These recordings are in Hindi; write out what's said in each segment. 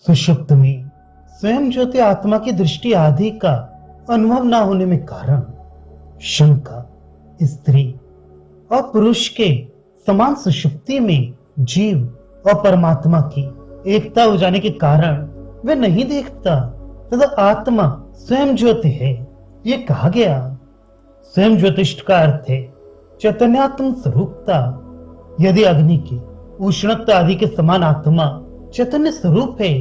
सुषुप्त में स्वयं ज्योति आत्मा की दृष्टि आदि का अनुभव न होने में कारण शंका स्त्री और पुरुष के समान सुषुप्ति में जीव और परमात्मा की एकता हो जाने के कारण वह नहीं देखता तथा आत्मा स्वयं ज्योति है। ये कहा गया। स्वयं ज्योतिष्ठ का अर्थ है चैतन्यात्म स्वरूपता। यदि अग्नि की उष्णता आदि के समान आत्मा चैतन्य स्वरूप है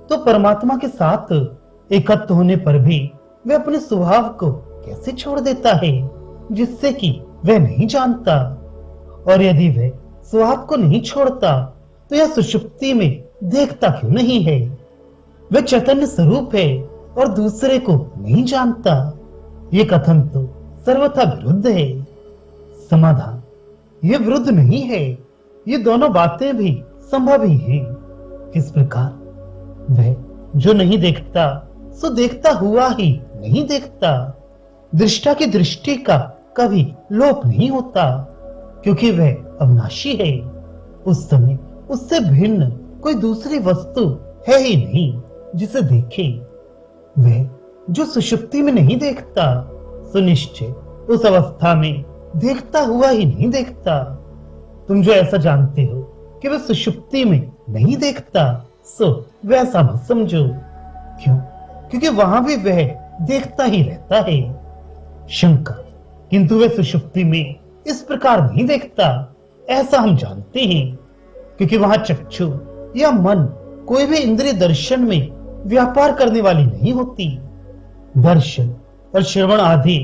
तो परमात्मा के साथ एकत्र होने पर भी वह अपने स्वभाव को कैसे छोड़ देता है जिससे कि वह नहीं जानता। और यदि वह स्वभाव को नहीं छोड़ता तो यह सुषुप्ति में देखता क्यों नहीं है? वह चैतन्य स्वरूप है और दूसरे को नहीं जानता। ये कथन तो सर्वथा विरुद्ध है। समाधान, ये विरुद्ध नहीं है, ये दोनों बातें भी संभव ही हैं। किस प्रकार? वह जो नहीं देखता सो देखता हुआ ही नहीं देखता। दृष्टा की दृष्टि का कभी लोप नहीं होता क्योंकि वह अविनाशी है। उस समय उससे भिन्न कोई दूसरी वस्तु है ही नहीं जिसे देखे। वह जो सुषुप्ति में नहीं देखता सुनिश्चय उस अवस्था में देखता हुआ ही नहीं देखता। तुम जो ऐसा जानते हो कि वह सुषुप्ति में नहीं देखता सो वैसा मत समझो। क्यों? क्योंकि वहां भी वह देखता ही रहता है। शंका, किंतु वह सुषुप्ति में इस प्रकार नहीं देखता ऐसा हम जानते हैं क्योंकि वहां चक्षु या मन कोई भी इंद्रिय दर्शन में व्यापार करने वाली नहीं होती। दर्शन और श्रवण आदि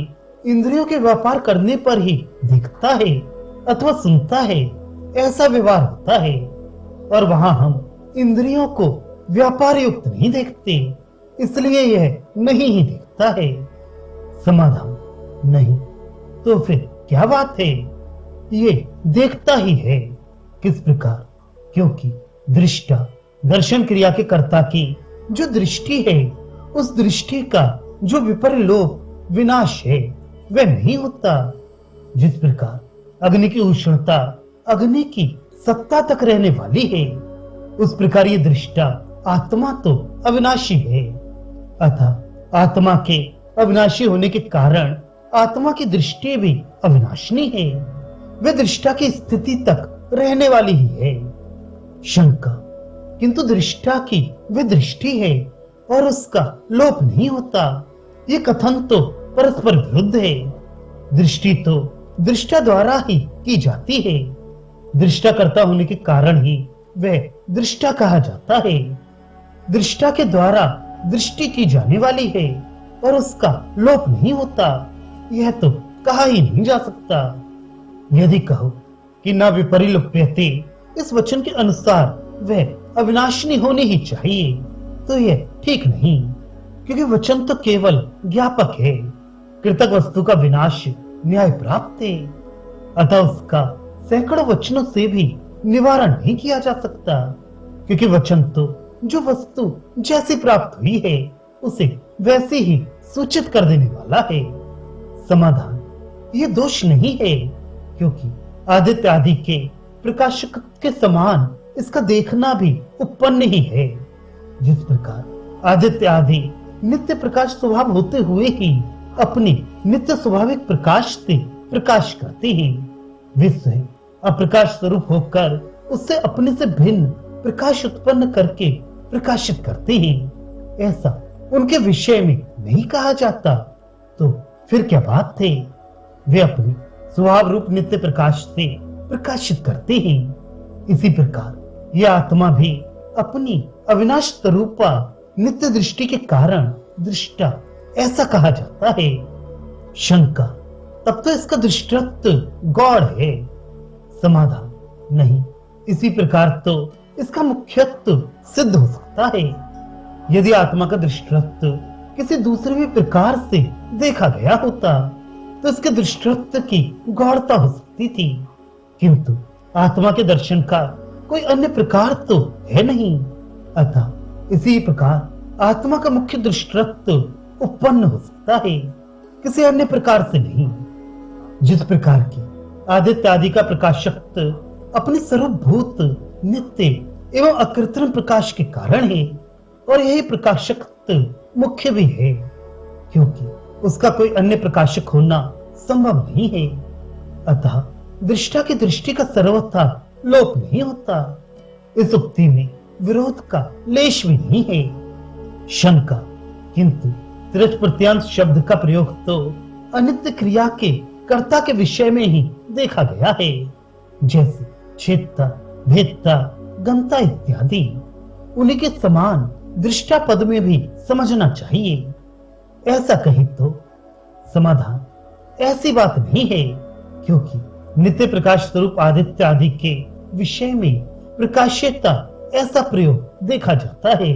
इंद्रियों के व्यापार करने पर ही दिखता है अथवा सुनता है, ऐसा व्यवहार होता है। और वहां हम इंद्रियों को व्यापार युक्त नहीं देखते, इसलिए यह नहीं ही दिखता है। समाधान, नहीं तो फिर क्या बात है? ये देखता ही है। किस प्रकार? क्योंकि दृष्टा दर्शन क्रिया के कर्ता की जो दृष्टि है उस दृष्टि का जो विपरीलोप विनाश है वह नहीं होता। जिस प्रकार अग्नि की उष्णता अग्नि की सत्ता तक रहने वाली है उस प्रकार ये दृष्टा आत्मा तो अविनाशी है। अतः आत्मा के अविनाशी होने के कारण आत्मा की दृष्टि भी अविनाशनी है। वह दृष्टा की स्थिति तक रहने वाली ही है। शंका, किंतु दृष्टा की वह दृष्टि है और उसका लोप नहीं होता। ये कथन तो परस्पर विरुद्ध है। दृष्टि तो दृष्टा द्वारा ही की जाती है। दृष्टा कर्ता होने के कारण ही वह दृष्टा कहा जाता है। दृष्टा के द्वारा दृष्टि की जाने वाली है और उसका लोप नहीं होता, यह तो कहा ही नहीं जा सकता। यदि कहो कि न विपरीलोप्यते इस वचन के अनुसार वह अविनाशिनी होनी ही चाहिए तो यह ठीक नहीं, क्योंकि वचन तो केवल ज्ञापक है। कृतक वस्तु का विनाश न्याय प्राप्त है, अतः उसका सैकड़ों वचनों से भी निवारण नहीं किया जा सकता, क्योंकि वचन तो जो वस्तु जैसी प्राप्त हुई है उसे वैसे ही सूचित कर देने वाला है। समाधान, ये दोष नहीं है, क्योंकि आदित्य आदि के प्रकाशक के समान इसका देखना भी उत्पन्न ही है। जिस प्रकार आदित्य आदि नित्य प्रकाश स्वभाव होते हुए ही अपने नित्य स्वाभाविक प्रकाश से प्रकाश करते हैं, वे स्वयं अप्रकाश स्वरूप होकर उससे अपने से भिन्न प्रकाश उत्पन्न करके प्रकाशित करते हैं, ऐसा उनके विषय में नहीं कहा जाता। तो फिर क्या बात है? वे अपने स्वभाव रूप नित्य प्रकाश से प्रकाशित करते हैं। इसी प्रकार यह आत्मा भी अपनी अविनाश स्वरूपा नित्य दृष्टि के कारण दृष्टा ऐसा कहा जाता है। शंका, तब तो इसका दृष्टत्व गौड़ है। समाधान, नहीं, इसी प्रकार तो इसका मुख्यत्व सिद्ध हो सकता है। यदि आत्मा का दृष्टत्व किसी दूसरे भी प्रकार से देखा गया होता तो इसके दृष्टत्व की गौड़ता हो सकती थी, किंतु आत्मा के दर्शन का कोई अन्य प्रकार तो है नहीं। अतः इसी प्रकार आत्मा का मुख्य दृष्टत्व उत्पन्न हो सकता है, किसी अन्य प्रकार से नहीं। जिस प्रकार की आदित्य आदि का प्रकाशक अपने सर्वभूत नित्य एवं अकृत्रिम प्रकाश के कारण है, और यही प्रकाशकत्व मुख्य भी है, क्योंकि उसका कोई अन्य प्रकाशक होना संभव नहीं है। अतः दृष्टा की दृष्टि का सर्वथा लोप नहीं होता। इस उक्ति में विरोध का लेश भी नहीं है। शंका, किंतु तिरछ प्रत्यांत शब्द का प्रयोग तो अनित्य क्रिया के कर्ता के विषय में ही देखा गया है, जैसे छेदता, भेदता, गंता इत्यादि। उन्हीं के समान दृष्टा पद में भी समझना चाहिए। ऐसा कही तो समाधान, ऐसी बात नहीं है, क्योंकि नित्य प्रकाश स्वरूप आदित्य आदि के विषय में प्रकाश्यता ऐसा प्रयोग देखा जाता है।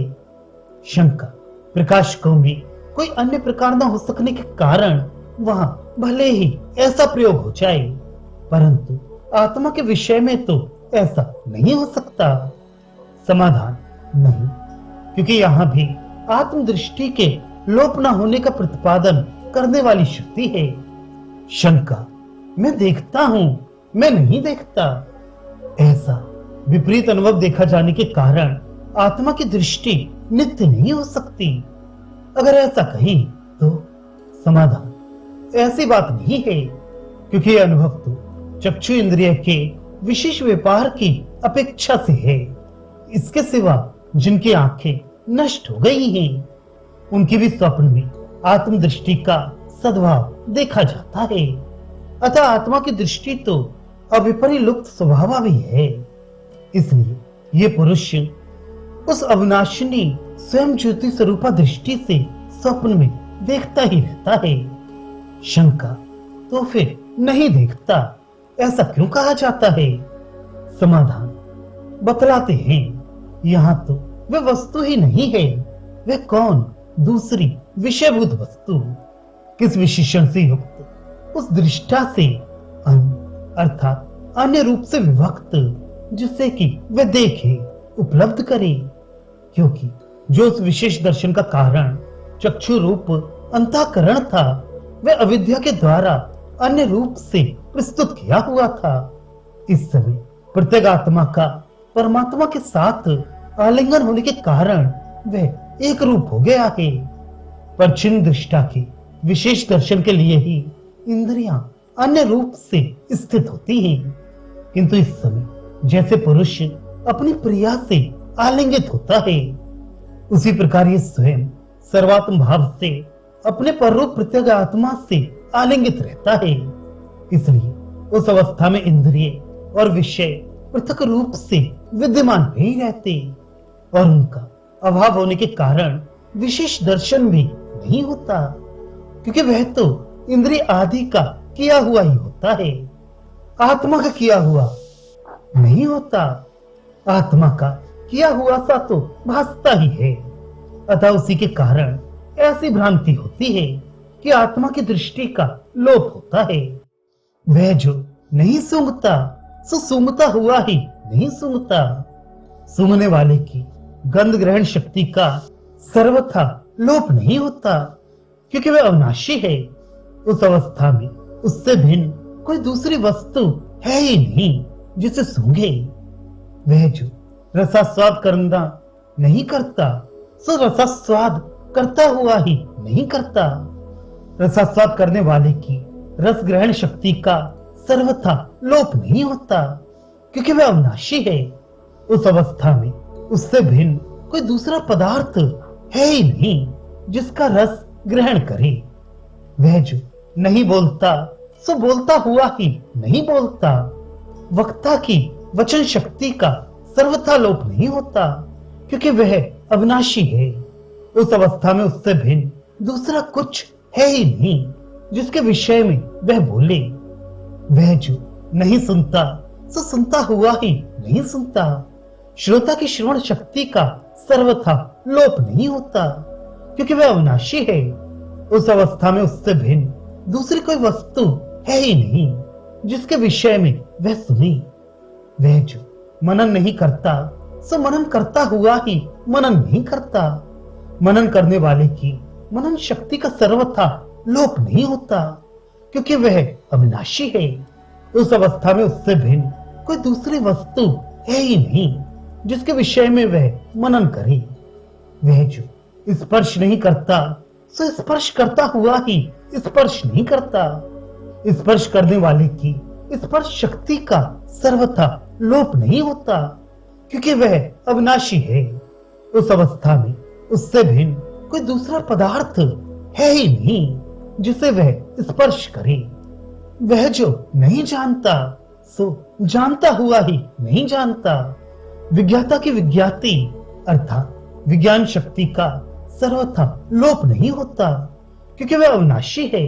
शंका, प्रकाशकों में कोई अन्य प्रकार न हो सकने के कारण वहां भले ही ऐसा प्रयोग हो जाए, परंतु आत्मा के विषय में तो ऐसा नहीं हो सकता। समाधान, नहीं, क्योंकि यहां भी आत्मदृष्टि के लोप न होने का प्रतिपादन करने वाली शक्ति है। शंका, मैं देखता हूं, मैं नहीं देखता, ऐसा विपरीत अनुभव देखा जाने के कारण आत्मा की दृष्टि नित्य नहीं हो सकती। अगर ऐसा कहें तो समाधान, ऐसी बात नहीं है, क्योंकि यह अनुभव तो चक्षु इंद्रिय के विशेष व्यापार की अपेक्षा से है। इसके सिवा जिनकी आंखें नष्ट हो गई हैं, उनकी भी स्वप्न में आत्मदृष्टि का सद्भाव देखा जाता है। अतः आत्मा की दृष्टि तो अविपरिलुप्त स्वभाव भी है। इसलिए ये पुरुष उस अविनाशिनी स्वयं ज्योति स्वरूपा दृष्टि से स्वप्न में देखता ही रहता है। शंका, तो फिर नहीं देखता, ऐसा क्यों कहा जाता है? समाधान, बतलाते हैं, यहाँ तो वह वस्तु ही नहीं है, वह कौन दूसरी विषयभूत वस्तु, किस विशेषण से युक्त उस दृष्टा से अन्य अर्थात अन्य रूप से विभक्त, जिससे कि वह देखे, उपलब्ध करे। क्योंकि जो उस विशेष दर्शन का कारण चक्षु रूप अंतःकरण था, वह अविद्या के द्वारा अन्य रूप से प्रस्तुत किया हुआ था। इस समय प्रत्येक आत्मा का परमात्मा के साथ आलिंगन होने के कारण वह एक रूप हो गया है। पर छिन्न दृष्टा के विशेष दर्शन के लिए ही इंद्रियां अन्य रूप से स्थित होती हैं। किंतु इस समय जैसे पुरुष अपनी प्रिया से आलिंगित होता है, उसी प्रकार ये स्वयं सर्वात्म भाव से अपने पररूप प्रत्येक आत्मा से आलिंगित रहता है। इसलिए उस अवस्था में इंद्रिय और विषय पृथक रूप से विद्यमान नहीं रहते और उनका अभाव होने के कारण विशेष दर्शन भी नहीं होता, क्योंकि वह तो इंद्रिय आदि का किया हुआ ही होता है, आत्मा का किया हुआ नहीं होता। आत्मा का किया हुआ सा तो भासता ही है। अतः उसी के कारण ऐसी भ्रांति होती है कि आत्मा की दृष्टि का लोप होता है। वह जो नहीं सूंघता सो सूंघता हुआ ही नहीं सूंघता। सूंघने वाले की गंध ग्रहण शक्ति का सर्वथा लोप नहीं होता, क्योंकि वह अविनाशी है। उस अवस्था में उससे भिन्न कोई दूसरी वस्तु है ही नहीं जिसे सूंघे। वह जो रसास्वाद करना नहीं करता सो रसास्वाद करता हुआ ही नहीं करता। रसास्वाद करने वाले की रस ग्रहण शक्ति का सर्वथा लोप नहीं होता, क्योंकि वह अविनाशी है। उस अवस्था में उससे भिन्न कोई दूसरा पदार्थ है ही नहीं जिसका रस ग्रहण करे। वह जो नहीं बोलता सो बोलता हुआ ही नहीं बोलता। वक्ता की वचन शक्ति का सर्वथा लोप नहीं होता, क्योंकि वह अविनाशी है। उस अवस्था में उससे भिन्न दूसरा कुछ है ही नहीं जिसके विषय में वह बोले। वह जो नहीं सुनता सो सुनता हुआ ही नहीं सुनता। श्रोता की श्रवण शक्ति का सर्वथा लोप नहीं होता, क्योंकि वह अविनाशी है। उस अवस्था में उससे भिन्न दूसरी कोई वस्तु है ही नहीं जिसके विषय में वह सुने। वह जो मनन नहीं करता सो मनन करता हुआ ही मनन नहीं करता। मनन करने वाले की मनन शक्ति का सर्वथा लोप नहीं होता, क्योंकि वह अविनाशी है। उस अवस्था में उससे भिन्न कोई दूसरी वस्तु है ही नहीं जिसके विषय में वह मनन करे। वह जो स्पर्श नहीं करता सो स्पर्श करता हुआ ही स्पर्श नहीं करता। स्पर्श करने वाले की स्पर्श शक्ति का सर्वथा लोप नहीं होता, क्योंकि वह अविनाशी है। उस अवस्था में उससे भिन्न कोई दूसरा पदार्थ है ही नहीं जिसे वह स्पर्श करे। वह जो नहीं जानता सो जानता हुआ ही नहीं जानता। विज्ञाता की विज्ञाति अर्थात विज्ञान शक्ति का सर्वथा लोप नहीं होता, क्योंकि वह अविनाशी है।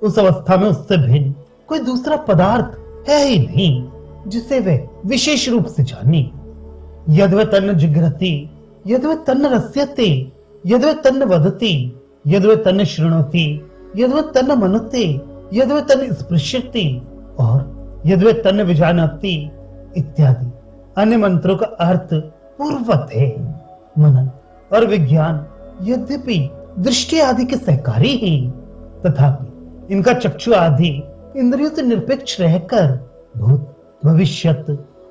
उस अवस्था में उससे भिन्न कोई दूसरा पदार्थ है ही नहीं जिसे वह विशेष रूप से जाने। यद्व तन्न जिघ्रति यद्व तन्न रस्यते यद्व तन्न वदति यद्व तन्न शृणोति यद्व तन्न मनते यद्व तन्न स्पृश्यति और यद्व तन्न विजानाति इत्यादि अन्य मंत्रों का अर्थ पूर्ववत है। मनन और विज्ञान यद्यपि दृष्टि आदि के सहकारी ही, तथापि इनका चक्षु आदि इंद्रियों से निरपेक्ष रहकर भूत भविष्यत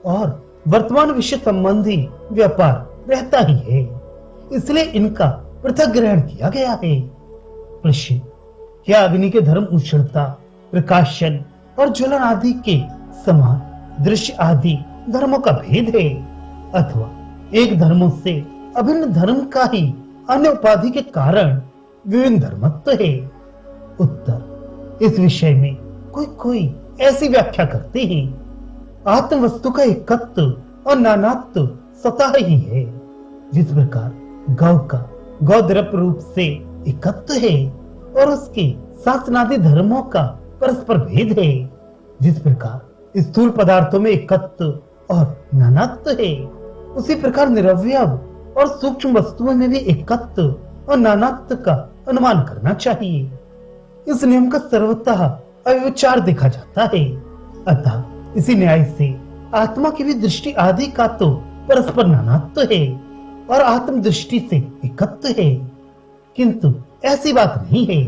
और वर्तमान विषय संबंधी व्यापार रहता ही है। इसलिए इनका पृथक ग्रहण किया गया है। प्रश्न: क्या अग्नि के धर्म उष्णता, प्रकाशन और ज्वलन आदि के समान दृश्य आदि धर्मों का भेद है, अथवा एक धर्मों से अभिन्न धर्म का ही अन्य उपाधि के कारण विभिन्न धर्मत्व है? उत्तर: इस विषय में कोई ऐसी व्याख्या करते हैं, आत्म वस्तु का एकत्व और नानात्व स्वतः ही है। जिस प्रकार गौ का गौद्रप रूप से एकत्व है और उसके शासनादि धर्मों का परस्पर भेद है, जिस प्रकार स्थूल पदार्थों में एकत्व और नानात्व है, उसी प्रकार निरवयव और सूक्ष्म वस्तुओं में भी एकत्व और नानात्व का अनुमान करना चाहिए। इस नियम का सर्वतः अविचार देखा जाता है। अतः इसी न्याय से आत्मा की भी दृष्टि आदि का तो परस्पर नानात्व है और आत्म दृष्टि से एकत्व है, किंतु ऐसी बात नहीं है,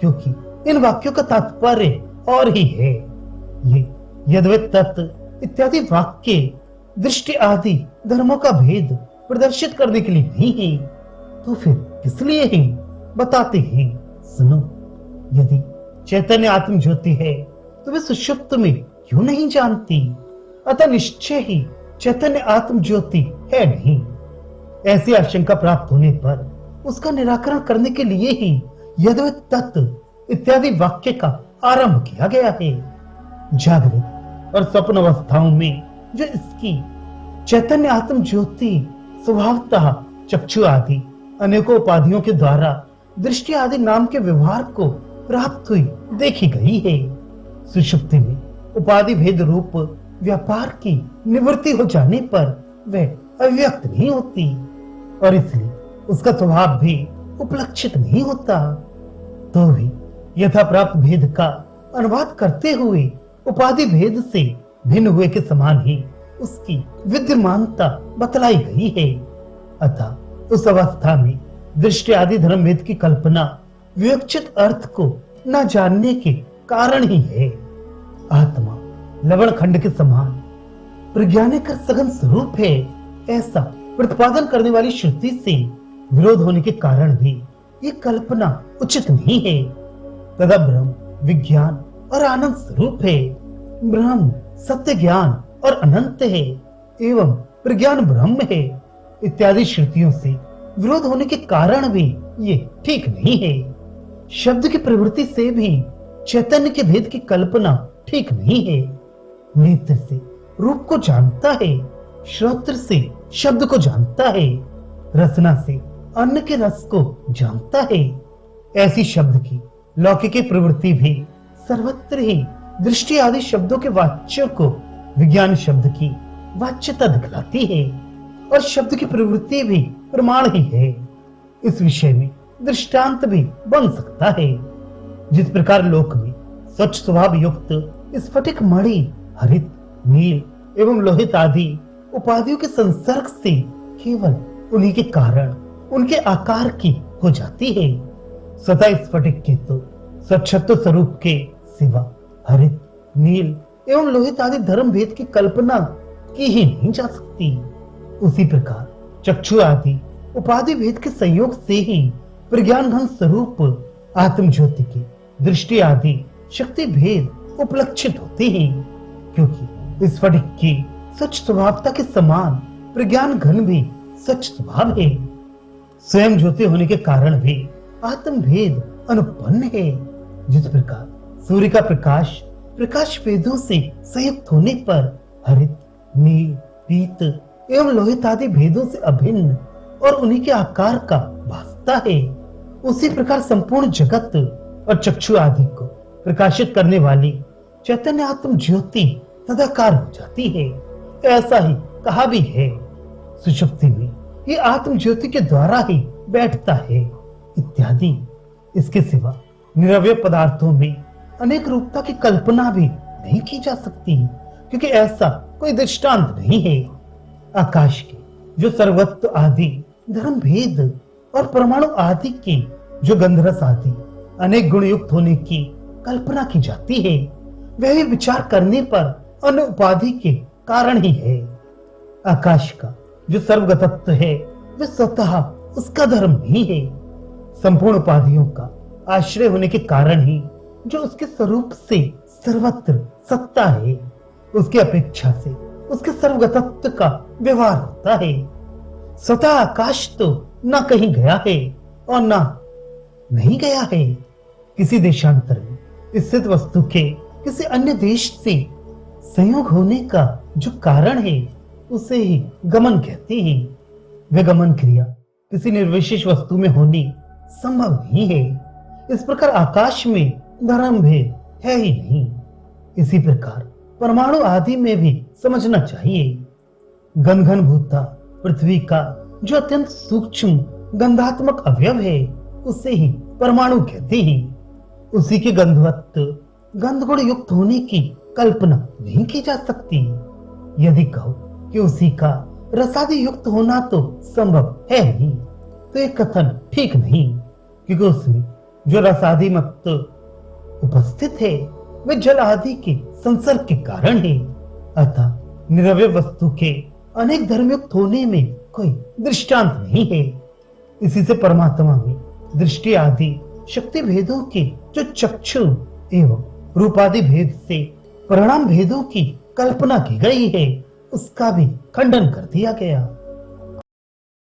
क्योंकि इन वाक्यों का तात्पर्य और ही है। ये यद्वैत तत्व इत्यादि वाक्य दृष्टि आदि धर्मों का भेद प्रदर्शित करने के लिए नहीं है, तो फिर किस लिए है? बताते हैं, सुनो। यदि चैतन्य आत्म ज्योति है तो वे सुषुप्त में क्यों नहीं जानती? अतः निश्चय ही चैतन्य आत्म ज्योति है नहीं। ऐसी आशंका प्राप्त होने पर उसका निराकरण करने के लिए ही यद्वैत तत्व इत्यादि वाक्य का आरंभ किया गया है। जागृत और स्वप्न अवस्थाओं में जो इसकी चैतन्य आत्म ज्योति स्वभावतः चक्षु आदि अनेकों उपाधियों के द्वारा दृष्टि आदि नाम के व्यवहार को प्राप्त हुई देखी गई है। सुषुप्ति में उपाधि भेद रूप व्यापार की निवृत्ति हो जाने पर वह अव्यक्त नहीं होती और इसलिए उसका स्वभाव भी उपलक्षित नहीं होता। तो भी यथा प्राप्त भेद का अनुवाद करते हुए उपाधि भेद से भिन्न हुए के समान ही उसकी विद्यमानता बतलाई गई है। अतः उस अवस्था में दृष्टि आदि धर्म भेद की कल्पना विवक्षित अर्थ को न जानने के कारण ही है। आत्मा लवण खंड के समान प्रज्ञानिक सघन स्वरूप है, ऐसा प्रतिपादन करने वाली श्रुति से विरोध होने के कारण भी ये कल्पना उचित नहीं है। तथा ब्रह्म विज्ञान और आनंद स्वरूप है। ब्रह्म सत्य ज्ञान और अनंत है एवं प्रज्ञान ब्रह्म है इत्यादि श्रुतियों से विरोध होने के कारण भी ये ठीक नहीं है। शब्द की प्रवृत्ति से भी चैतन्य के भेद की कल्पना ठीक नहीं है। नेत्र से रूप को जानता है, श्रोत्र से शब्द को जानता है, रसना से अन्न के रस को जानता है। ऐसी शब्द की लौकिक प्रवृत्ति भी सर्वत्र ही दृष्टि आदि शब्दों के वाच्यों को विज्ञान शब्द की वाच्यता दिखलाती है और शब्द की प्रवृत्ति भी प्रमाण ही है। इस विषय में दृष्टांत भी बन सकता है। जिस प्रकार लोक में स्वच्छ स्वभाव युक्त स्फटिक मणि हरित नील एवं लोहित आदि उपाधियों के संसर्ग से केवल उन्हीं के कारण उनके आकार की हो जाती है। स्वतः स्फटिक के तो स्वच्छत्व स्वरूप के सिवा हरित नील एवं लोहित आदि धर्म भेद की कल्पना की ही नहीं जा सकती। उसी प्रकार चक्षु आदि उपाधि भेद के संयोग से ही प्रज्ञान घन स्वरूप आत्म ज्योति की दृष्टि आदि शक्ति भेद उपलक्षित होते हैं, क्योंकि इस स्फटिक की सच स्वभावता के समान प्रज्ञान घन भी सच स्वभाव है। स्वयं ज्योति होने के कारण भी आत्म भेद अनुपन्न है। जिस प्रकार सूर्य का प्रकाश प्रकाश भेदों से संयुक्त होने पर हरित, नील, पीत एवं लोहित आदि भेदों से अभिन्न और उन्हीं के आकार का भासता है, उसी प्रकार संपूर्ण जगत और चक्षु आदि को प्रकाशित करने वाली चैतन्य आत्म ज्योति तदाकार हो जाती है। ऐसा ही कहा भी है, सुषुप्ति में ये आत्म ज्योति के द्वारा ही बैठता है इत्यादि। इसके सिवा निरवय पदार्थों में अनेक रूपता की कल्पना भी नहीं की जा सकती, क्योंकि ऐसा कोई दृष्टांत नहीं है। आकाश के जो सर्वत्व आदि धर्म भेद और परमाणु आदि के जो गंधरस आदि अनेक गुण युक्त होने की कल्पना की जाती है, वह भी विचार करने पर अन्य उपाधि के कारण ही है। आकाश का जो सर्वगतत्व है वह स्वतः उसका धर्म नहीं है। संपूर्ण उपाधियों का आश्रय होने के कारण ही जो उसके स्वरूप से सर्वत्र सत्ता है, उसकी अपेक्षा से उसके सर्वगतत्व का व्यवहार होता है। स्वतः आकाश तो न कहीं गया है और न नहीं गया है। किसी देशांतर में स्थित वस्तु के किसी अन्य देश से संयोग होने का जो कारण है उसे ही गमन कहते हैं। वह गमन क्रिया किसी निर्विशेष वस्तु में होनी संभव नहीं है। इस प्रकार आकाश में धर्म भेद है ही नहीं। इसी प्रकार परमाणु आदि में भी समझना चाहिए। गंधघन भूता पृथ्वी का जो अत्यंत सूक्ष्म गंधात्मक अवयव है उसे ही परमाणु कहते हैं। उसी के गंधवत्व गंध गुण युक्त होने की कल्पना नहीं की जा सकती। यदि कहो कि उसी का रसादि युक्त होना तो संभव है ही, तो यह कथन ठीक नहीं, क्योंकि उसमें जो रसादि मत उपस्थित है वे जल आदि के संसर्ग के कारण है। अतः निरवय वस्तु के अनेक धर्मयुक्त होने में कोई दृष्टांत नहीं है। इसी से परमात्मा में दृष्टि आदि शक्ति भेदों के जो चक्षु एवं रूपादि भेद से परिणाम भेदों की कल्पना की गई है उसका भी खंडन कर दिया गया।